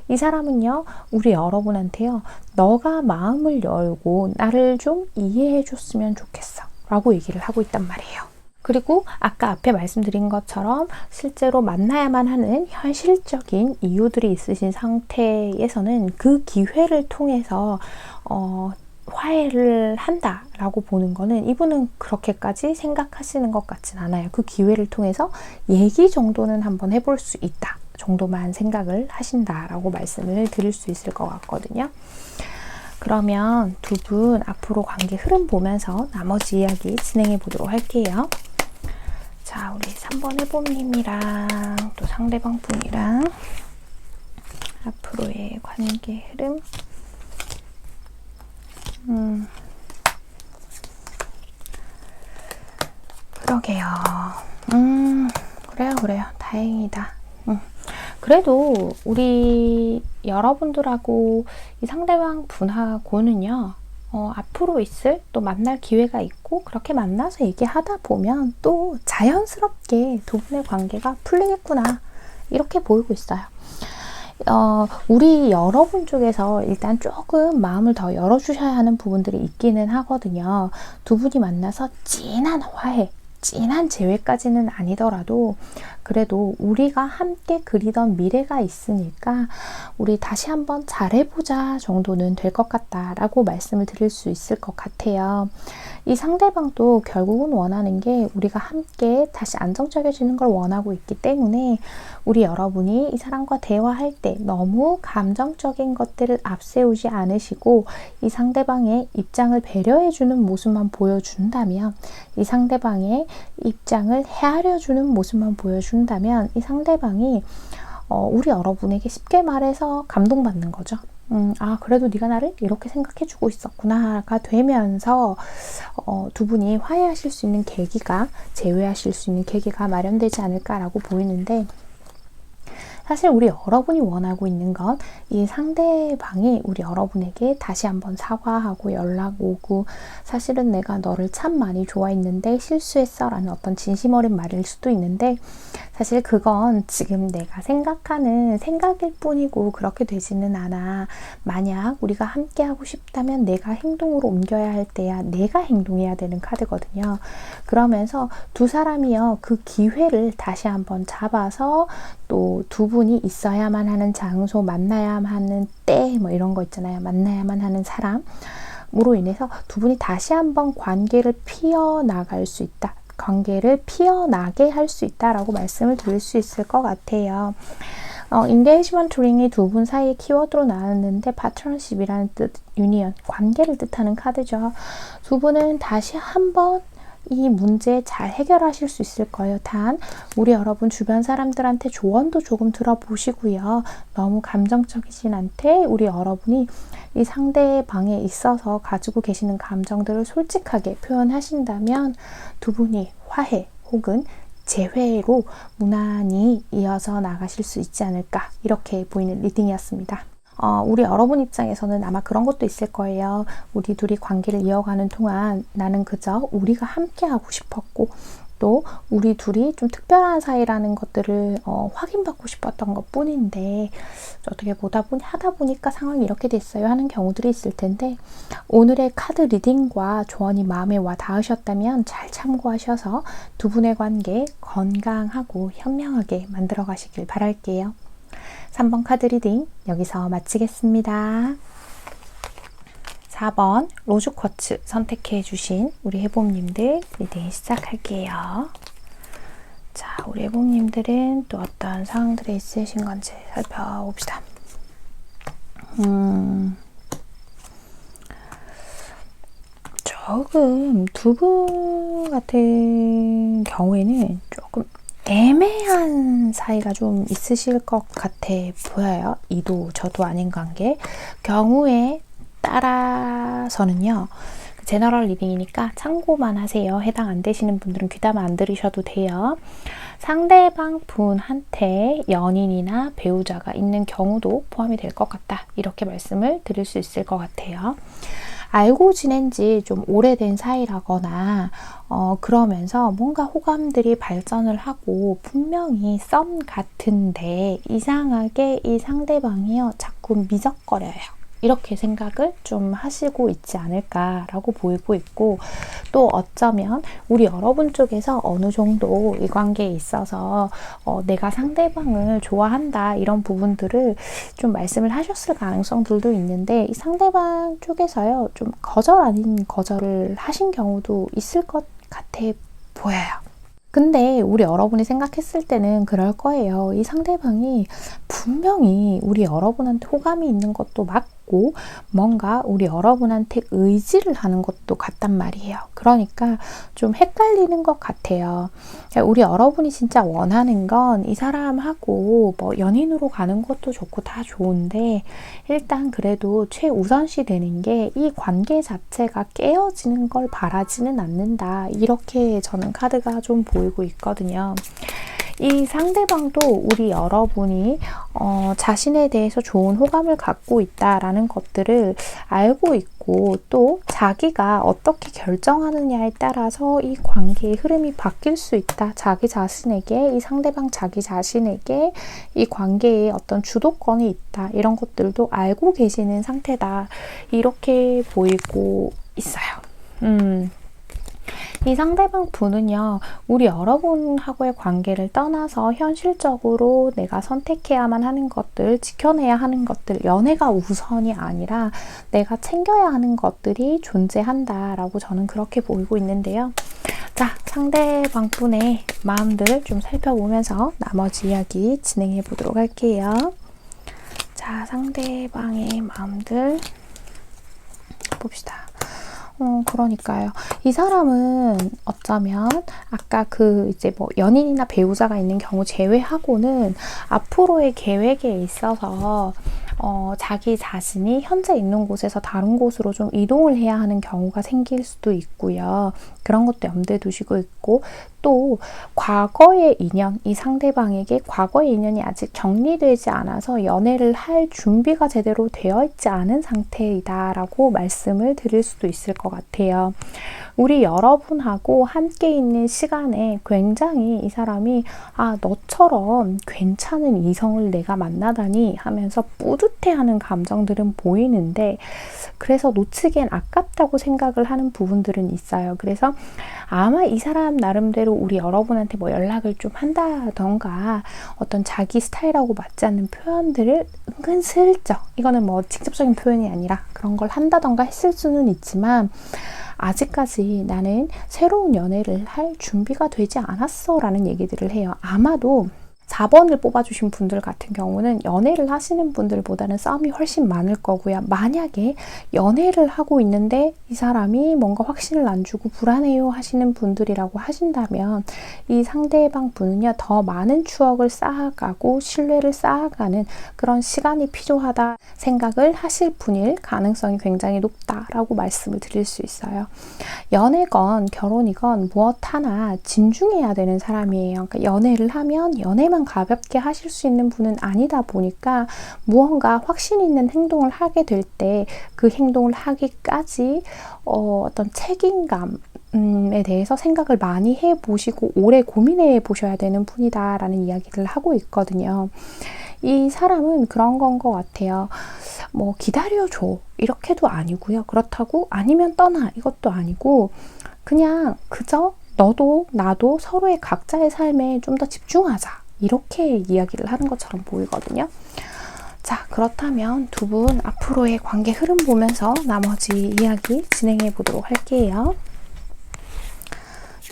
이 사람은요, 우리 여러분한테요, 너가 마음을 열고 나를 좀 이해해 줬으면 좋겠어 라고 얘기를 하고 있단 말이에요. 그리고 아까 앞에 말씀드린 것처럼 실제로 만나야만 하는 현실적인 이유들이 있으신 상태에서는 그 기회를 통해서 화해를 한다라고 보는 거는, 이분은 그렇게까지 생각하시는 것 같진 않아요. 그 기회를 통해서 얘기 정도는 한번 해볼 수 있다 정도만 생각을 하신다라고 말씀을 드릴 수 있을 것 같거든요. 그러면 두 분 앞으로 관계 흐름 보면서 나머지 이야기 진행해 보도록 할게요. 자, 우리 3번 해봄님이랑 또 상대방 분이랑 앞으로의 관계 흐름. 그러게요. 그래요. 다행이다. 그래도 우리 여러분들하고 이 상대방 분하고는요, 앞으로 있을 또 만날 기회가 있고, 그렇게 만나서 얘기하다 보면 또 자연스럽게 두 분의 관계가 풀리겠구나, 이렇게 보이고 있어요. 우리 여러분 쪽에서 일단 조금 마음을 더 열어주셔야 하는 부분들이 있기는 하거든요. 두 분이 만나서 진한 화해, 진한 재회까지는 아니더라도 그래도 우리가 함께 그리던 미래가 있으니까 우리 다시 한번 잘해보자 정도는 될 것 같다라고 말씀을 드릴 수 있을 것 같아요. 이 상대방도 결국은 원하는 게 우리가 함께 다시 안정적이어지는 걸 원하고 있기 때문에 우리 여러분이 이 사람과 대화할 때 너무 감정적인 것들을 앞세우지 않으시고 이 상대방의 입장을 배려해주는 모습만 보여준다면, 이 상대방의 입장을 헤아려주는 모습만 보여준다면 이 상대방이 우리 여러분에게 쉽게 말해서 감동받는 거죠. 그래도 네가 나를 이렇게 생각해주고 있었구나가 되면서 두 분이 화해하실 수 있는 계기가, 재회하실 수 있는 계기가 마련되지 않을까라고 보이는데, 사실 우리 여러분이 원하고 있는 건 이 상대방이 우리 여러분에게 다시 한번 사과하고 연락 오고, 사실은 내가 너를 참 많이 좋아했는데 실수했어 라는 어떤 진심 어린 말일 수도 있는데, 사실 그건 지금 내가 생각하는 생각일 뿐이고 그렇게 되지는 않아. 만약 우리가 함께 하고 싶다면 내가 행동으로 옮겨야 할 때야 내가 행동해야 되는 카드거든요. 그러면서 두 사람이요, 그 기회를 다시 한번 잡아서 또 두 분이 있어야만 하는 장소, 만나야만 하는 때, 이런 거 있잖아요. 만나야만 하는 사람으로 인해서 두 분이 다시 한번 관계를 피어나갈 수 있다. 관계를 피어나게 할 수 있다라고 말씀을 드릴 수 있을 것 같아요. 인게이지먼트 링이 두 분 사이의 키워드로 나왔는데, 파트너십이라는 뜻, 유니언, 관계를 뜻하는 카드죠. 두 분은 다시 한번 이 문제 잘 해결하실 수 있을 거예요. 단 우리 여러분 주변 사람들한테 조언도 조금 들어보시고요. 너무 감정적이진 않되 우리 여러분이 이 상대방에 있어서 가지고 계시는 감정들을 솔직하게 표현하신다면 두 분이 화해 혹은 재회로 무난히 이어서 나가실 수 있지 않을까, 이렇게 보이는 리딩이었습니다. 우리 여러분 입장에서는 아마 그런 것도 있을 거예요. 우리 둘이 관계를 이어가는 동안 나는 그저 우리가 함께 하고 싶었고 또 우리 둘이 좀 특별한 사이라는 것들을 확인받고 싶었던 것 뿐인데 어떻게 하다 보니까 상황이 이렇게 됐어요 하는 경우들이 있을 텐데, 오늘의 카드 리딩과 조언이 마음에 와 닿으셨다면 잘 참고하셔서 두 분의 관계 건강하고 현명하게 만들어 가시길 바랄게요. 3번 카드 리딩 여기서 마치겠습니다. 4번 로즈 쿼츠 선택해 주신 우리 해봄님들 리딩 시작할게요. 자, 우리 해봄님들은 또 어떤 상황들이 있으신 건지 살펴봅시다. 조금 두 분 같은 경우에는 조금 애매한 사이가 좀 있으실 것 같아 보여요. 이도 저도 아닌 관계. 경우에 따라서는요. 제너럴 리딩이니까 참고만 하세요. 해당 안 되시는 분들은 귀담아 안 들으셔도 돼요. 상대방 분한테 연인이나 배우자가 있는 경우도 포함이 될 것 같다. 이렇게 말씀을 드릴 수 있을 것 같아요. 알고 지낸 지 좀 오래된 사이라거나 그러면서 뭔가 호감들이 발전을 하고 분명히 썸 같은데 이상하게 이 상대방이요 자꾸 미적거려요. 이렇게 생각을 좀 하시고 있지 않을까라고 보이고 있고, 또 어쩌면 우리 여러분 쪽에서 어느 정도 이 관계에 있어서 내가 상대방을 좋아한다 이런 부분들을 좀 말씀을 하셨을 가능성들도 있는데, 이 상대방 쪽에서요 좀 거절 아닌 거절을 하신 경우도 있을 것 같아 보여요. 근데 우리 여러분이 생각했을 때는 그럴 거예요. 이 상대방이 분명히 우리 여러분한테 호감이 있는 것도 맞고 뭔가 우리 여러분한테 의지를 하는 것도 같단 말이에요. 그러니까 좀 헷갈리는 것 같아요. 우리 여러분이 진짜 원하는 건 이 사람하고 뭐 연인으로 가는 것도 좋고 다 좋은데, 일단 그래도 최우선시 되는 게 이 관계 자체가 깨어지는 걸 바라지는 않는다. 이렇게 저는 카드가 좀 보이고 있거든요. 이 상대방도 우리 여러분이 자신에 대해서 좋은 호감을 갖고 있다라는 것들을 알고 있고, 또 자기가 어떻게 결정하느냐에 따라서 이 관계의 흐름이 바뀔 수 있다. 자기 자신에게, 이 상대방 자기 자신에게 이 관계에 어떤 주도권이 있다. 이런 것들도 알고 계시는 상태다. 이렇게 보이고 있어요. 이 상대방 분은요, 우리 여러분하고의 관계를 떠나서 현실적으로 내가 선택해야만 하는 것들, 지켜내야 하는 것들, 연애가 우선이 아니라 내가 챙겨야 하는 것들이 존재한다라고 저는 그렇게 보이고 있는데요. 자, 상대방 분의 마음들을 좀 살펴보면서 나머지 이야기 진행해 보도록 할게요. 자, 상대방의 마음들 봅시다. 그러니까요. 이 사람은 어쩌면 아까 이제 뭐 연인이나 배우자가 있는 경우 제외하고는 앞으로의 계획에 있어서 자기 자신이 현재 있는 곳에서 다른 곳으로 좀 이동을 해야 하는 경우가 생길 수도 있고요. 그런 것도 염두에 두시고 있고, 또 과거의 인연, 이 상대방에게 과거의 인연이 아직 정리되지 않아서 연애를 할 준비가 제대로 되어 있지 않은 상태이다라고 말씀을 드릴 수도 있을 것 같아요. 우리 여러분하고 함께 있는 시간에 굉장히 이 사람이 너처럼 괜찮은 이성을 내가 만나다니 하면서 뿌듯해하는 감정들은 보이는데, 그래서 놓치기엔 아깝다고 생각을 하는 부분들은 있어요. 그래서 아마 이 사람 나름대로 우리 여러분한테 뭐 연락을 좀 한다던가 어떤 자기 스타일하고 맞지 않는 표현들을 은근슬쩍, 이거는 뭐 직접적인 표현이 아니라 그런 걸 한다던가 했을 수는 있지만, 아직까지 나는 새로운 연애를 할 준비가 되지 않았어 라는 얘기들을 해요. 아마도 4번을 뽑아주신 분들 같은 경우는 연애를 하시는 분들보다는 싸움이 훨씬 많을 거고요. 만약에 연애를 하고 있는데 이 사람이 뭔가 확신을 안 주고 불안해요 하시는 분들이라고 하신다면 이 상대방 분은요, 더 많은 추억을 쌓아가고 신뢰를 쌓아가는 그런 시간이 필요하다 생각을 하실 분일 가능성이 굉장히 높다라고 말씀을 드릴 수 있어요. 연애건 결혼이건 무엇 하나 진중해야 되는 사람이에요. 그러니까 연애를 하면 연애만 가볍게 하실 수 있는 분은 아니다 보니까 무언가 확신 있는 행동을 하게 될 때 그 행동을 하기까지 어떤 책임감에 대해서 생각을 많이 해보시고 오래 고민해 보셔야 되는 분이다라는 이야기를 하고 있거든요. 이 사람은 그런 건 것 같아요. 뭐 기다려줘 이렇게도 아니고요. 그렇다고 아니면 떠나 이것도 아니고 그냥 그저 너도 나도 서로의 각자의 삶에 좀 더 집중하자 이렇게 이야기를 하는 것처럼 보이거든요. 자, 그렇다면 두 분 앞으로의 관계 흐름 보면서 나머지 이야기 진행해 보도록 할게요.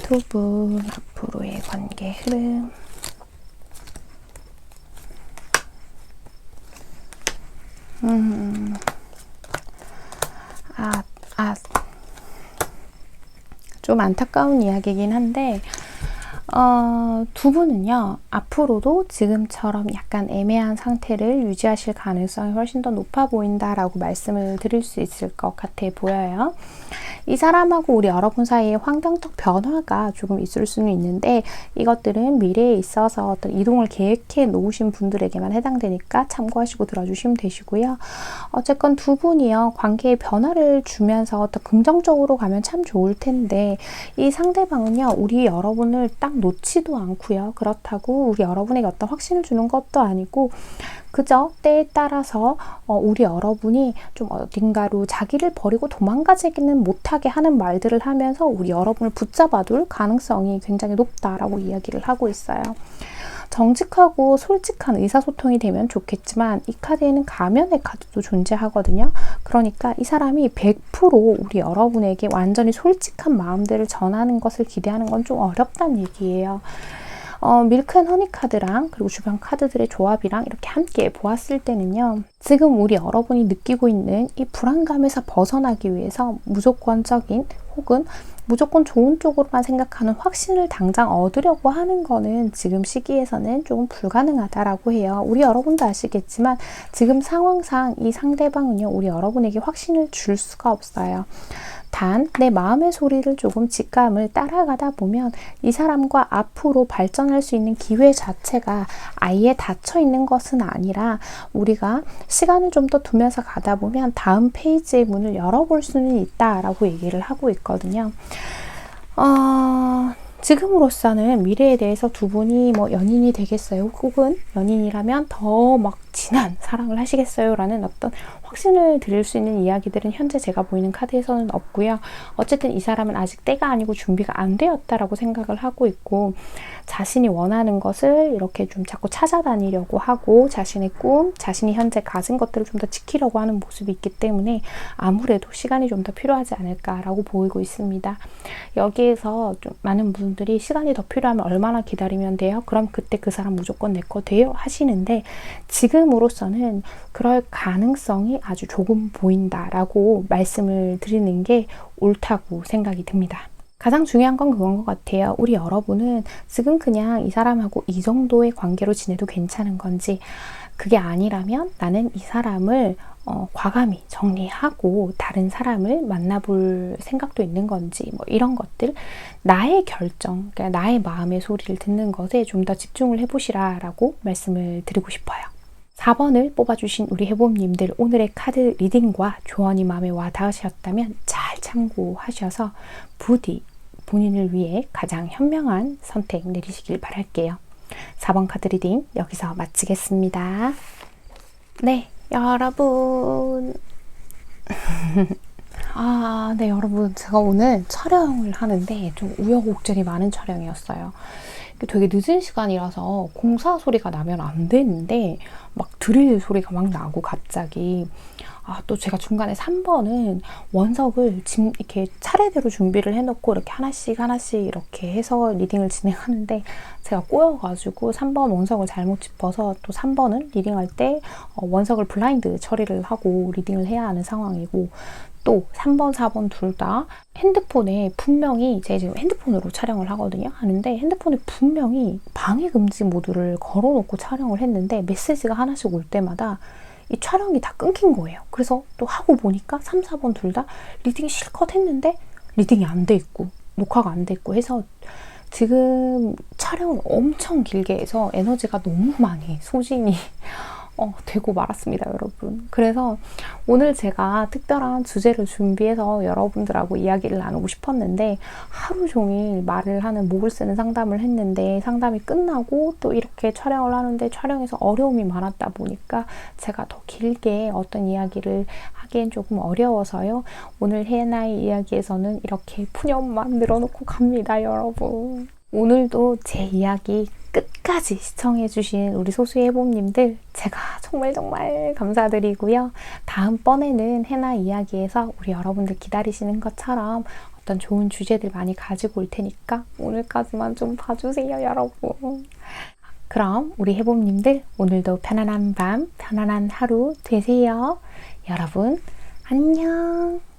두 분 앞으로의 관계 흐름. 좀 안타까운 이야기이긴 한데 두 분은요, 앞으로도 지금처럼 약간 애매한 상태를 유지하실 가능성이 훨씬 더 높아 보인다라고 말씀을 드릴 수 있을 것 같아 보여요. 이 사람하고 우리 여러분 사이에 환경적 변화가 조금 있을 수는 있는데 이것들은 미래에 있어서 어떤 이동을 계획해 놓으신 분들에게만 해당되니까 참고하시고 들어주시면 되시고요. 어쨌건 두 분이요, 관계에 변화를 주면서 더 긍정적으로 가면 참 좋을 텐데 이 상대방은요, 우리 여러분을 딱 놓지도 않고요. 그렇다고 우리 여러분에게 어떤 확신을 주는 것도 아니고 그저 때에 따라서 우리 여러분이 좀 어딘가로 자기를 버리고 도망가지는 못하게 하는 말들을 하면서 우리 여러분을 붙잡아둘 가능성이 굉장히 높다라고 이야기를 하고 있어요. 정직하고 솔직한 의사소통이 되면 좋겠지만 이 카드에는 가면의 카드도 존재하거든요. 그러니까 이 사람이 100% 우리 여러분에게 완전히 솔직한 마음들을 전하는 것을 기대하는 건 좀 어렵다는 얘기예요. 밀크 앤 허니 카드랑 그리고 주변 카드들의 조합이랑 이렇게 함께 보았을 때는요, 지금 우리 여러분이 느끼고 있는 이 불안감에서 벗어나기 위해서 무조건적인 혹은 무조건 좋은 쪽으로만 생각하는 확신을 당장 얻으려고 하는 거는 지금 시기에서는 조금 불가능하다라고 해요. 우리 여러분도 아시겠지만 지금 상황상 이 상대방은요, 우리 여러분에게 확신을 줄 수가 없어요. 단 내 마음의 소리를 조금 직감을 따라가다 보면 이 사람과 앞으로 발전할 수 있는 기회 자체가 아예 닫혀 있는 것은 아니라 우리가 시간을 좀 더 두면서 가다 보면 다음 페이지의 문을 열어볼 수는 있다라고 얘기를 하고 있거든요. 지금으로서는 미래에 대해서 두 분이 뭐 연인이 되겠어요? 혹은 연인이라면 더 막 진한 사랑을 하시겠어요? 라는 어떤 확신을 드릴 수 있는 이야기들은 현재 제가 보이는 카드에서는 없고요. 어쨌든 이 사람은 아직 때가 아니고 준비가 안 되었다라고 생각을 하고 있고 자신이 원하는 것을 이렇게 좀 자꾸 찾아다니려고 하고 자신의 꿈, 자신이 현재 가진 것들을 좀 더 지키려고 하는 모습이 있기 때문에 아무래도 시간이 좀 더 필요하지 않을까라고 보이고 있습니다. 여기에서 좀 많은 분들이 시간이 더 필요하면 얼마나 기다리면 돼요? 그럼 그때 그 사람 무조건 내 거 돼요? 하시는데 지금으로서는 그럴 가능성이 아주 조금 보인다라고 말씀을 드리는 게 옳다고 생각이 듭니다. 가장 중요한 건 그건 것 같아요. 우리 여러분은 지금 그냥 이 사람하고 이 정도의 관계로 지내도 괜찮은 건지, 그게 아니라면 나는 이 사람을 과감히 정리하고 다른 사람을 만나볼 생각도 있는 건지, 뭐 이런 것들, 나의 결정, 그러니까 나의 마음의 소리를 듣는 것에 좀 더 집중을 해보시라라고 말씀을 드리고 싶어요. 4번을 뽑아주신 우리 해봄님들, 오늘의 카드 리딩과 조언이 마음에 와 닿으셨다면 잘 참고하셔서 부디 본인을 위해 가장 현명한 선택 내리시길 바랄게요. 4번 카드 리딩 여기서 마치겠습니다. 네, 여러분. 네, 여러분. 제가 오늘 촬영을 하는데 좀 우여곡절이 많은 촬영이었어요. 되게 늦은 시간이라서 공사 소리가 나면 안 되는데 막 드릴 소리가 막 나고 갑자기 또 제가 중간에 3번은 원석을 이렇게 차례대로 준비를 해놓고 이렇게 하나씩 이렇게 해서 리딩을 진행하는데 제가 꼬여가지고 3번 원석을 잘못 짚어서 또 3번은 리딩할 때 원석을 블라인드 처리를 하고 리딩을 해야 하는 상황이고, 또 3번, 4번 둘 다 핸드폰에 분명히, 제가 지금 핸드폰으로 촬영을 하는데 핸드폰에 분명히 방해 금지 모드를 걸어놓고 촬영을 했는데 메시지가 하나씩 올 때마다 이 촬영이 다 끊긴 거예요. 그래서 또 하고 보니까 3, 4번 둘 다 리딩이 실컷 했는데 리딩이 안 돼 있고 녹화가 안 돼 있고 해서 지금 촬영을 엄청 길게 해서 에너지가 너무 많이 소진이 되고 말았습니다, 여러분. 그래서 오늘 제가 특별한 주제를 준비해서 여러분들하고 이야기를 나누고 싶었는데, 하루 종일 말을 하는, 목을 쓰는 상담을 했는데 상담이 끝나고 또 이렇게 촬영을 하는데 촬영에서 어려움이 많았다 보니까 제가 더 길게 어떤 이야기를 하기엔 조금 어려워서요. 오늘 해나의 이야기에서는 이렇게 푸념만 늘어놓고 갑니다, 여러분. 오늘도 제 이야기 끝까지 시청해주신 우리 소수의 해봄님들 제가 정말 감사드리고요. 다음번에는 해나 이야기에서 우리 여러분들 기다리시는 것처럼 어떤 좋은 주제들 많이 가지고 올 테니까 오늘까지만 좀 봐주세요, 여러분. 그럼 우리 해봄님들 오늘도 편안한 밤, 편안한 하루 되세요. 여러분 안녕.